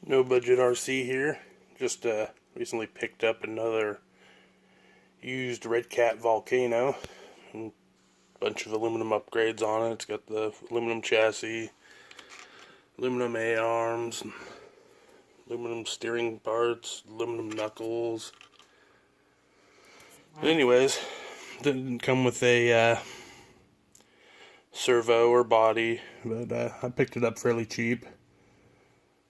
No budget RC here. Just recently picked up another used Redcat Volcano. A bunch of aluminum upgrades on it. It's got the aluminum chassis, aluminum A-arms, aluminum steering parts, aluminum knuckles. But anyways, didn't come with a servo or body, but I picked it up fairly cheap.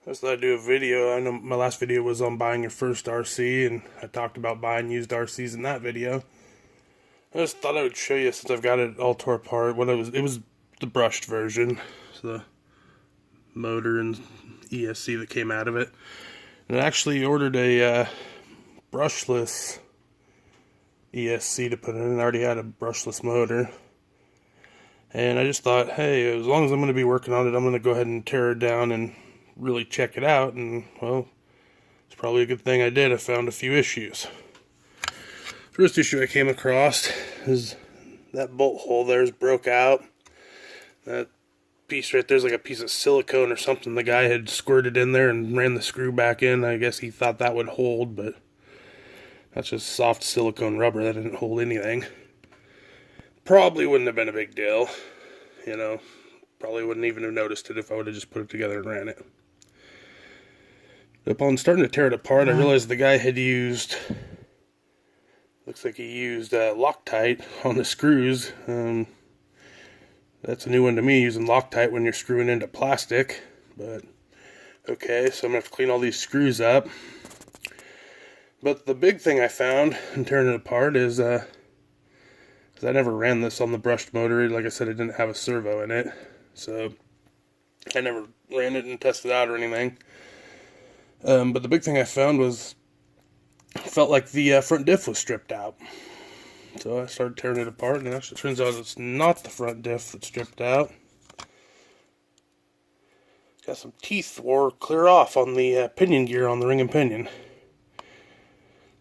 I just thought I'd do a video. I know my last video was on buying your first RC, and I talked about buying used RCs in that video. I just thought I would show you, since I've got it all tore apart, what it was the brushed version. So the motor and ESC that came out of it. And I actually ordered a brushless ESC to put in. I already had a brushless motor. And I just thought, hey, as long as I'm going to be working on it, I'm going to go ahead and tear it down and really check it out. And, well, it's probably a good thing I did. I found a few issues. First issue I came across is that bolt hole there's broke out. That piece right there's like a piece of silicone or something the guy had squirted in there and ran the screw back in. I guess he thought that would hold, but that's just soft silicone rubber. That didn't hold anything. Probably wouldn't have been a big deal, you know. Probably wouldn't even have noticed it if I would have just put it together and ran it. Upon starting to tear it apart, I realized the guy had used, looks like he used Loctite on the screws. That's a new one to me, using Loctite when you're screwing into plastic. But, okay, so I'm going to have to clean all these screws up. But the big thing I found in tearing it apart is, because I never ran this on the brushed motor. Like I said, it didn't have a servo in it. So I never ran it and tested it out or anything. But the big thing I found was, felt like the front diff was stripped out. So I started tearing it apart, and it actually turns out it's not the front diff that's stripped out. Got some teeth wore clear off on the pinion gear on the ring and pinion.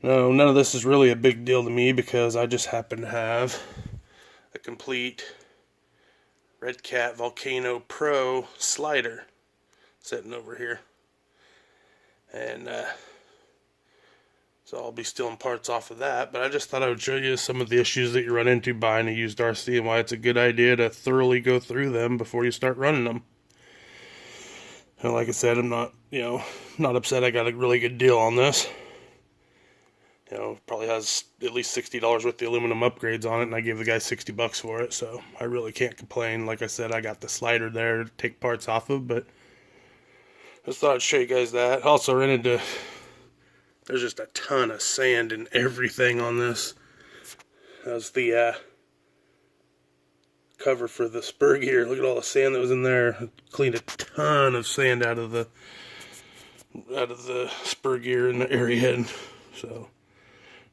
No, none of this is really a big deal to me because I just happen to have a complete Redcat Volcano Pro slider sitting over here. And so I'll be stealing parts off of that. But I just thought I would show you some of the issues that you run into buying a used RC and why it's a good idea to thoroughly go through them before you start running them. And like I said, I'm not, not upset I got a really good deal on this. Probably has at least $60 worth of the aluminum upgrades on it, and I gave the guy $60 for it, so I really can't complain. Like I said, I got the slider there to take parts off of, but I just thought I'd show you guys that. Also ran into, there's just a ton of sand and everything on this. That was the cover for the spur gear. Look at all the sand that was in there. I cleaned a ton of sand out of the spur gear in the area head. So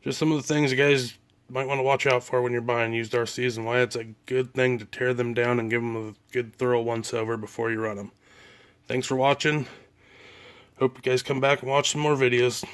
just some of the things you guys might want to watch out for when you're buying used RCs, and why it's a good thing to tear them down and give them a good thorough once-over before you run them. Thanks for watching. Hope you guys come back and watch some more videos.